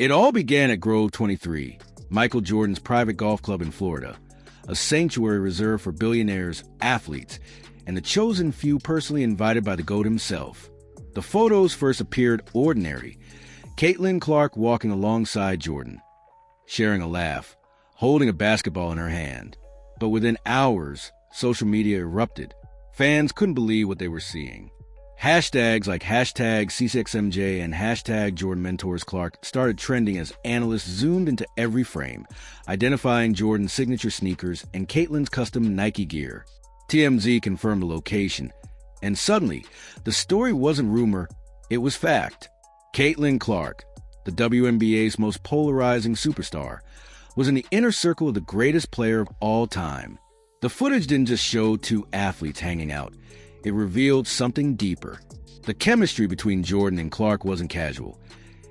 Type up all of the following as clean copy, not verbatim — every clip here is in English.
It all began at Grove 23, Michael Jordan's private golf club in Florida, a sanctuary reserved for billionaires, athletes, and the chosen few personally invited by the GOAT himself. The photos first appeared ordinary. Caitlin Clark walking alongside Jordan, sharing a laugh, holding a basketball in her hand. But within hours, social media erupted. Fans couldn't believe what they were seeing. Hashtags like #C6MJ and #JordanMentorsClark started trending as analysts zoomed into every frame, identifying Jordan's signature sneakers and Caitlin's custom Nike gear. TMZ confirmed the location, and suddenly, the story wasn't rumor, it was fact. Caitlin Clark, the WNBA's most polarizing superstar, was in the inner circle of the greatest player of all time. The footage didn't just show two athletes hanging out. It revealed something deeper. The chemistry between Jordan and Clark wasn't casual.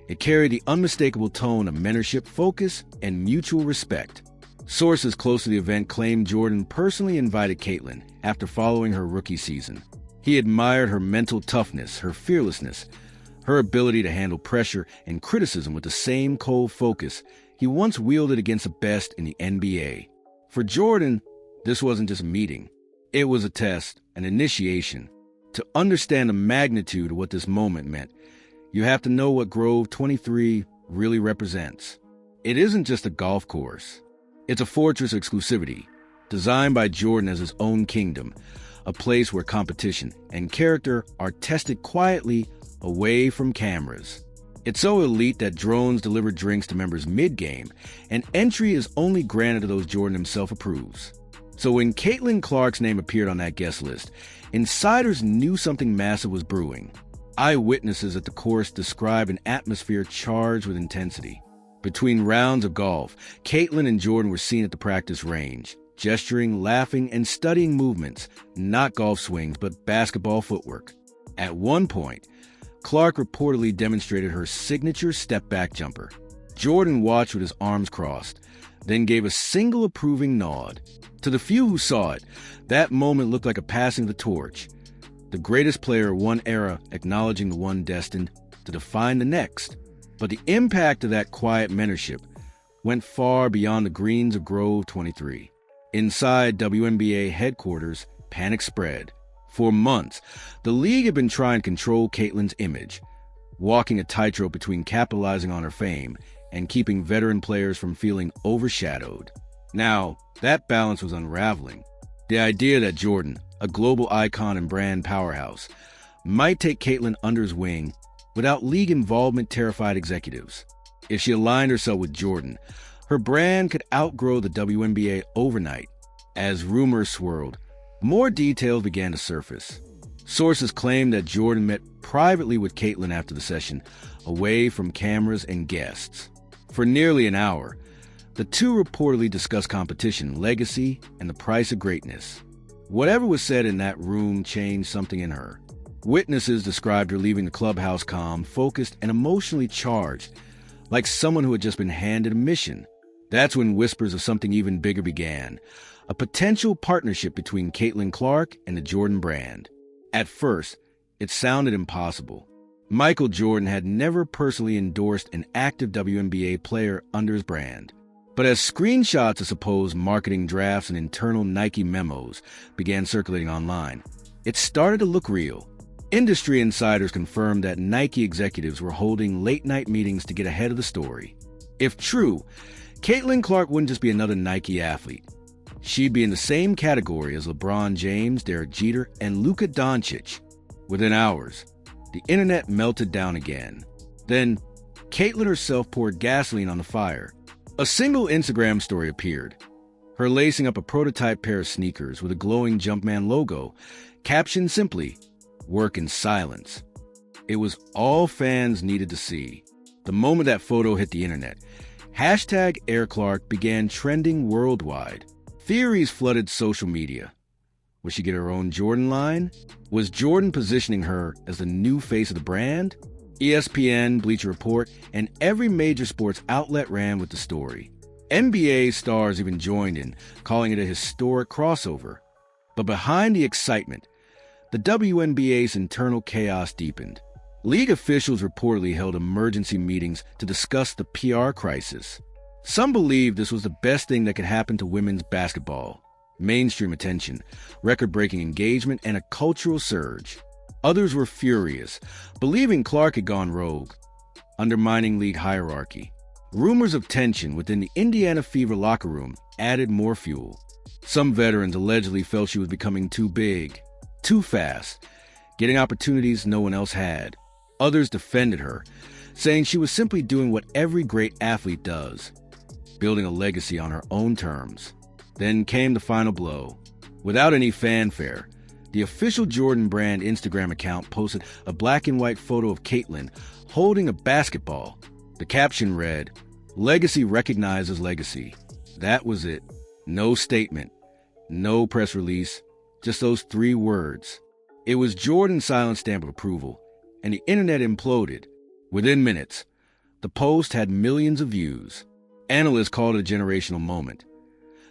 It carried the unmistakable tone of mentorship, focus, and mutual respect. Sources close to the event claimed Jordan personally invited Caitlin after following her rookie season. He admired her mental toughness, her fearlessness, her ability to handle pressure and criticism with the same cold focus he once wielded against the best in the NBA. For Jordan, this wasn't just a meeting. It was a test, an initiation. To understand the magnitude of what this moment meant, you have to know what Grove 23 really represents. It isn't just a golf course. It's a fortress of exclusivity, designed by Jordan as his own kingdom, a place where competition and character are tested quietly away from cameras. It's so elite that drones deliver drinks to members mid-game, and entry is only granted to those Jordan himself approves. So when Caitlin Clark's name appeared on that guest list, insiders knew something massive was brewing. Eyewitnesses at the course described an atmosphere charged with intensity. Between rounds of golf, Caitlin and Jordan were seen at the practice range, gesturing, laughing, and studying movements, not golf swings, but basketball footwork. At one point, Clark reportedly demonstrated her signature step-back jumper. Jordan watched with his arms crossed, then gave a single approving nod. To the few who saw it, that moment looked like a passing of the torch. The greatest player of one era acknowledging the one destined to define the next. But the impact of that quiet mentorship went far beyond the greens of Grove 23. Inside WNBA headquarters, panic spread. For months, the league had been trying to control Caitlin's image, walking a tightrope between capitalizing on her fame and keeping veteran players from feeling overshadowed. Now, that balance was unraveling. The idea that Jordan, a global icon and brand powerhouse, might take Caitlin under his wing without league involvement terrified executives. If she aligned herself with Jordan, her brand could outgrow the WNBA overnight. As rumors swirled, more details began to surface. Sources claimed that Jordan met privately with Caitlin after the session, away from cameras and guests. For nearly an hour, the two reportedly discussed competition, legacy, and the price of greatness. Whatever was said in that room changed something in her. Witnesses described her leaving the clubhouse calm, focused, and emotionally charged, like someone who had just been handed a mission. That's when whispers of something even bigger began, a potential partnership between Caitlin Clark and the Jordan brand. At first, it sounded impossible. Michael Jordan had never personally endorsed an active WNBA player under his brand. But as screenshots of supposed marketing drafts and internal Nike memos began circulating online, it started to look real. Industry insiders confirmed that Nike executives were holding late-night meetings to get ahead of the story. If true, Caitlin Clark wouldn't just be another Nike athlete. She'd be in the same category as LeBron James, Derek Jeter, and Luka Doncic. Within hours, the internet melted down again. Then, Caitlin herself poured gasoline on the fire. A single Instagram story appeared, her lacing up a prototype pair of sneakers with a glowing Jumpman logo, captioned simply, "Work in silence." It was all fans needed to see. The moment that photo hit the internet, #AirClark began trending worldwide. Theories flooded social media. Would she get her own Jordan line? Was Jordan positioning her as the new face of the brand? ESPN, Bleacher Report, and every major sports outlet ran with the story. NBA stars even joined in, calling it a historic crossover. But behind the excitement, the WNBA's internal chaos deepened. League officials reportedly held emergency meetings to discuss the PR crisis. Some believe this was the best thing that could happen to women's basketball. Mainstream attention, record-breaking engagement, and a cultural surge. Others were furious, believing Clark had gone rogue, undermining league hierarchy. Rumors of tension within the Indiana Fever locker room added more fuel. Some veterans allegedly felt she was becoming too big, too fast, getting opportunities no one else had. Others defended her, saying she was simply doing what every great athlete does, building a legacy on her own terms. Then came the final blow. Without any fanfare, the official Jordan Brand Instagram account posted a black and white photo of Caitlin holding a basketball. The caption read, "Legacy recognizes legacy." That was it. No statement, no press release, just those 3 words. It was Jordan's silent stamp of approval, and the internet imploded. Within minutes, the post had millions of views. Analysts called it a generational moment.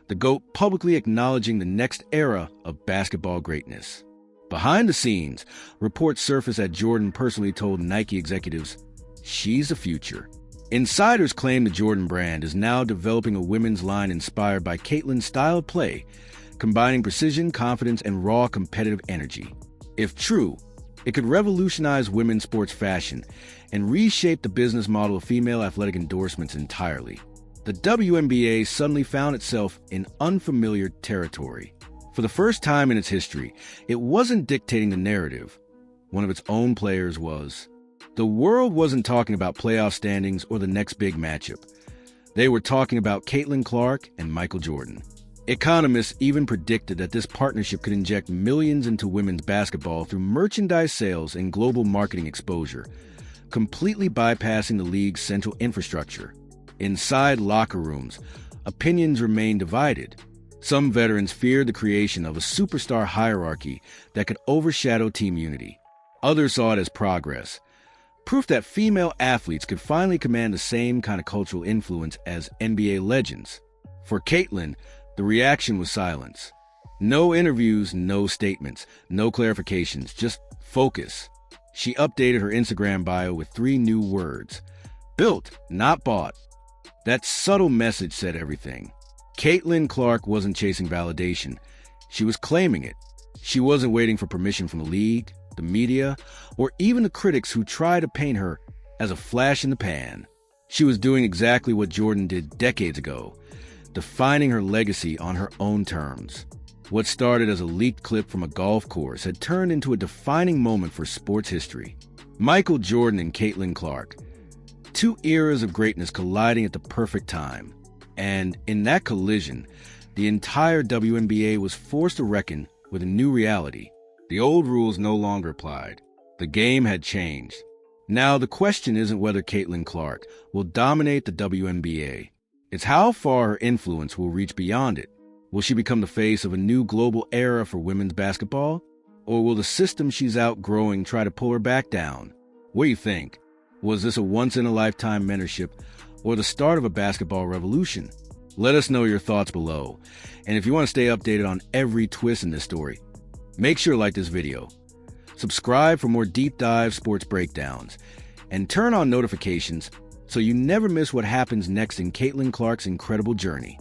The GOAT publicly acknowledging the next era of basketball greatness. Behind the scenes, reports surfaced that Jordan personally told Nike executives, "She's the future." Insiders claim the Jordan brand is now developing a women's line inspired by Caitlin's style of play, combining precision, confidence, and raw competitive energy. If true, it could revolutionize women's sports fashion and reshape the business model of female athletic endorsements entirely. The WNBA suddenly found itself in unfamiliar territory. For the first time in its history, it wasn't dictating the narrative. One of its own players was. The world wasn't talking about playoff standings or the next big matchup. They were talking about Caitlin Clark and Michael Jordan. Economists even predicted that this partnership could inject millions into women's basketball through merchandise sales and global marketing exposure, completely bypassing the league's central infrastructure. Inside locker rooms, opinions remained divided. Some veterans feared the creation of a superstar hierarchy that could overshadow team unity. Others saw it as progress, proof that female athletes could finally command the same kind of cultural influence as NBA legends. For Caitlin, the reaction was silence. No interviews, no statements, no clarifications, just focus. She updated her Instagram bio with 3 new words. Built, not bought. That subtle message said everything. Caitlin Clark wasn't chasing validation. She was claiming it. She wasn't waiting for permission from the league, the media, or even the critics who tried to paint her as a flash in the pan. She was doing exactly what Jordan did decades ago, defining her legacy on her own terms. What started as a leaked clip from a golf course had turned into a defining moment for sports history. Michael Jordan and Caitlin Clark. 2 eras of greatness colliding at the perfect time. And in that collision, the entire WNBA was forced to reckon with a new reality. The old rules no longer applied. The game had changed. Now the question isn't whether Caitlin Clark will dominate the WNBA. It's how far her influence will reach beyond it. Will she become the face of a new global era for women's basketball? Or will the system she's outgrowing try to pull her back down? What do you think? Was this a once-in-a-lifetime mentorship or the start of a basketball revolution? Let us know your thoughts below. And if you want to stay updated on every twist in this story, make sure to like this video, subscribe for more deep dive sports breakdowns, and turn on notifications so you never miss what happens next in Caitlin Clark's incredible journey.